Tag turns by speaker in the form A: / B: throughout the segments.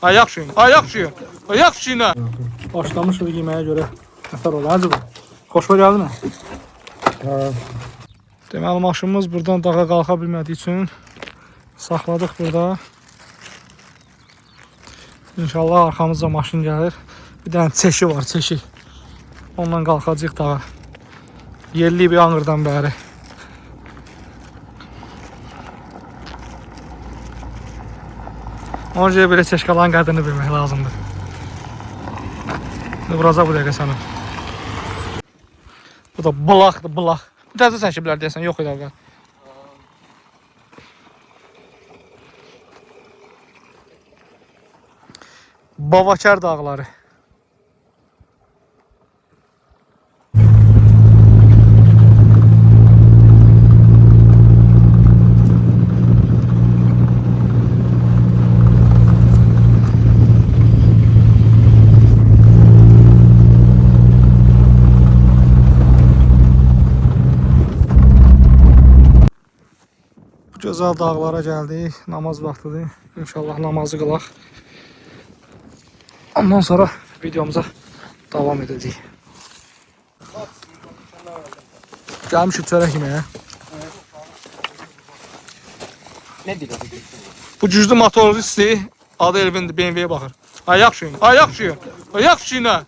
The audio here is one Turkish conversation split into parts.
A: Ay yaxşı, ay yaxşı. Ay yaxşı yine. Başlamışıq yeməyə görə. Nəfər ol, acaba. Xoşuma gəldi mi? Deməli, maşınımız buradan dağa qalxa bilmədiyi üçün saxladıq burada. İnşallah arxamızda maşın gəlir. Bir dənə çeşi var, çeşi. Ondan qalxacaq dağa. Yerli bir Ağrıdan bəri. Onca belə çeşkaların qədrini bilmək lazımdır. Vuracaq bu dəqiqə sənə. Bu da bulaqdır, bulaq. Təzə çəkiblər deyəsən, yox idi əvvəl. Bavakar dağları. Gözəl dağlara gəldik. Namaz vaxtıdır. İnşallah namazı qılaq. Ondan sonra videomuza davam edəcəyik. Gəlmişik çörək yeməyə.
B: Ne diyor?
A: Bu güclü motoristi adı Elvindir, BMW'ye baxır. Ay yaxşı, ay yaxşı. Ay yaxşı yine.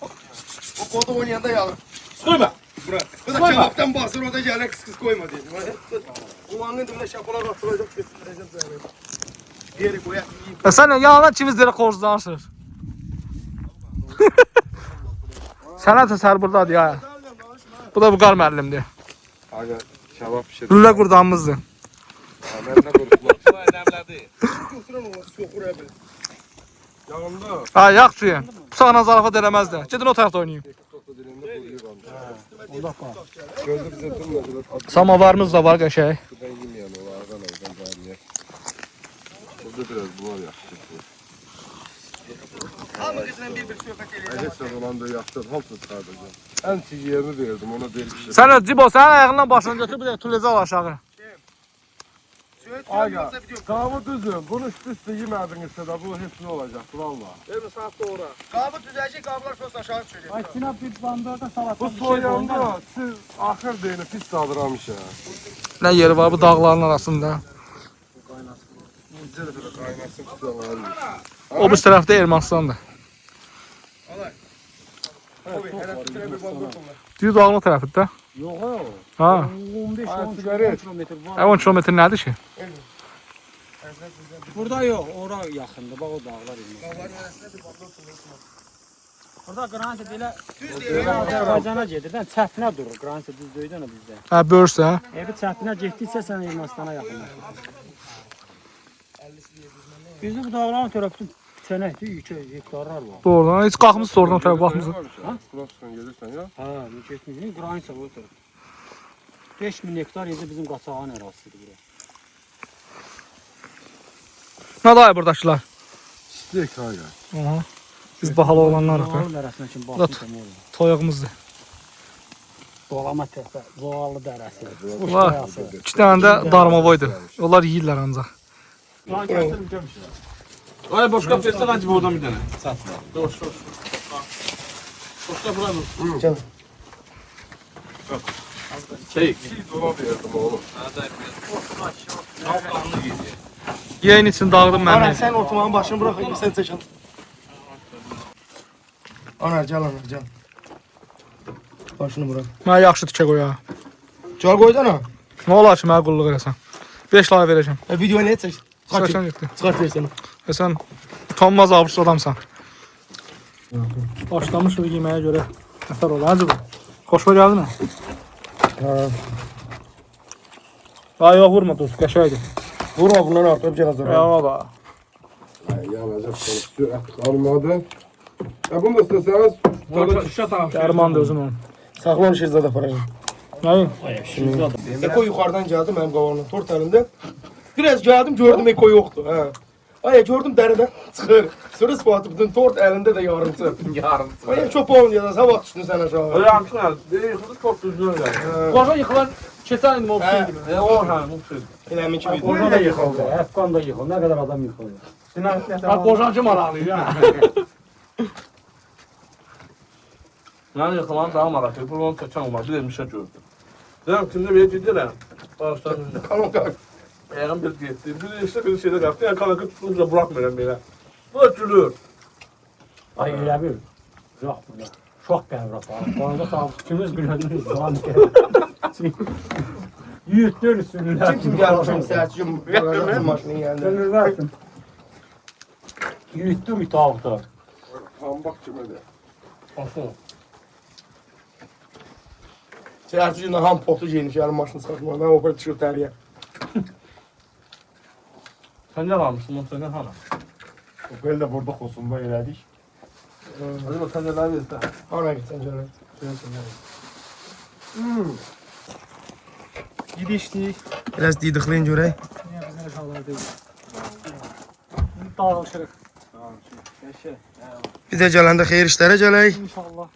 C: O kodu oynayanda yağır.
B: Söyle.
C: Bu da kebaptan basır, o da gelir kıs koyma dedim. Ulanın dibine şapalar atılacak, göstereceğim sana. Diğeri koyak yiyeyim.
A: Sən yanına kimizlərə xoruzlanırsın? Sənə təsər buradadır ya. Bu da bu qar müəllimdir.
D: Aga kebap pişirdim.
A: Lülə qurdamızdır.
D: Ben ne konuşmak?
B: Bu önemli.
C: Oturan o sokur abi.
D: Yanımda.
A: Ay yaxşı. Bu sağına zarafat eləməzlər. Gedin o tərəfdə oynayın.
D: Soktu dilinde buluyor kalmış. Gözü bize durmadı.
A: Samavarımız da var qəşəng.
D: Ben yemeyen o oradan bari. Burada biraz bular yaktı.
C: Abi kızla bir sohbet edelim.
D: Ayetsen olan da yaktı. Halsız sadece. En çiğiyemi verdim ona deliştim.
A: Sən Cibo, sənin ayağından başını götür, bir də tüləcə al aşağı.
D: Aga, kahve düzüm. Bunu üst yemedinizse de bu hepsi olacak valla.
C: Değil mi saat sonra? Kahve düzecek, kahveler sos aşağı söylüyor.
B: Ay Sinap bir bandırda salata.
D: Bu soyanda siz ahır deyini pis sadıramış ya.
A: Nə yeri var bu dağların arasında?
D: Kaynasın tutan
A: O bu tərəfdə Ermənistandır. Düz dağın o tərəfində.
B: Yok o.
A: Ha.
B: 15-10 kilometre var.
A: 10 kilometr nədir ki?
B: Burada yok. Ora yakında. Bak o dağlar inmiş. Burada Granse belə Azərbaycana gedirdən çətinə durur. Granse düz döydən bizdə.
A: Hə, bölürsə.
B: Evi çətinə getdikcə sən Ermənistana yaxınlaşırsan. Bizim bu dağların tərəfində sənəkdir, hektarlar var.
A: Doğrudan. Heç qalxmısınız oradan tərəf baxmısınız.
D: Kulaksan gelirsen ya.
B: Ha, getmişik. Granse bu tərəf. 5000 hektar yedi bizim qaçağan ərazisidir bura.
A: Nə dayı buradakılar?
D: Stek aga.
A: Aha. Biz bahalı olanlarıq da.
B: Zoğalı dərəsinə kimi
A: Bu da
B: baxmışam oğlum.
A: toyağımızdır.
B: Doğama təpə, Zoğalı dərəsi. Quş
A: Var.
B: dərəsi.
A: 2 dənə də darmavoydur. Onlar yeyirlər ancaq.
B: Lan gətirim gömüş.
E: Ay boşka versen hadi buradan bir tane. Boş. Boşka buranın.
C: Canım.
E: Şey.
D: Dolap verdim oğlum.
A: Yayın için dağıdım
C: Ana
A: mən.
C: sen oturmanın başını bırakayım, sen seçin. Ana gel ana gel. Başını bırak.
A: Mənə yaxşı tikə qoy ha.
C: Gel koy da ana.
A: Nə olar ki, mənə qulluq eləsən? 5 lira verəcəm.
C: Videoyu ne çek?
A: Çıxarsan getdi.
C: Çıkart versene.
A: Sən utanmaz abırsız adamsan. Başlamışıq yeməyə görə. Nəfər ol, acaba. Xoşuma gəldi mi? Ay yox, vurma dur, qəşəydir.
C: Vurma bundan artık bir hazır.
A: Ya da.
D: Yanacak konuşuyor. Kalmadı. Ya bunu da isteseniz.
A: Dərman da özün onun.
C: Saklan şirzada parayı.
A: Nəyin?
C: Eko yukarıdan geldi benim kavanın tort elinde. Biraz geldim gördüm Eko yoktu. Ha. Ay gördüm dereden çıkır. Sonra sıfatı bütün tort elinde de yarıntı. Ay çok olmuyor da sabah düştün sen aşağı.
E: Öyle amçın ya. Değil, çok düzgün öyle.
A: Başa yıkılan
E: Keçən ilmi o
C: Hə.
E: şey gibi. O ha, o şey.
C: Elə min kimi.
B: Orada da yıkıldı. Efkan da yıkıldı. Ne kadar adam yıkıldı.
E: Ha boşancı maraqlı ya. Yani yıkılan daha maraqlı. Bu onu çəkən olmaz. Bir demişə gördüm. Dedim kimdə belə gedirəm. Bağışlar.
C: Kalın kalın.
E: Ayağım bir getdi. Bir işte bir şeydə qalxdı. Yəni kanakı tutulunca bırakmıram belə. Bu da gülür.
B: Ay elə bir. Yok burada. Şok qəvr aparır. Orada sağlık ikimiz gülüyoruz. Doğan Yüzdür sürüler.
C: Kim gelmişim səhərçi bagajın maşının yanında.
B: Sürüler. Yüzdür itaaqda.
D: Pambaq kimi də.
E: Asıl.
C: Səhərçi günü ham potu giymiş yarın maşını satmağa. Ben o kadar tişört təriyə.
E: Sən nə almışsın? Onu sən hana?
D: O belə də burada xosunda elədik.
E: Hadi bak sən nələr versən.
C: Hana gitsen canım.
A: Gidişdik.
C: Biraz didiqləyin görək.
A: Niye biz ne şallar değil. Dağılışırıq
C: Bir də gələndə xeyir işlərə gələk.
A: inşallah.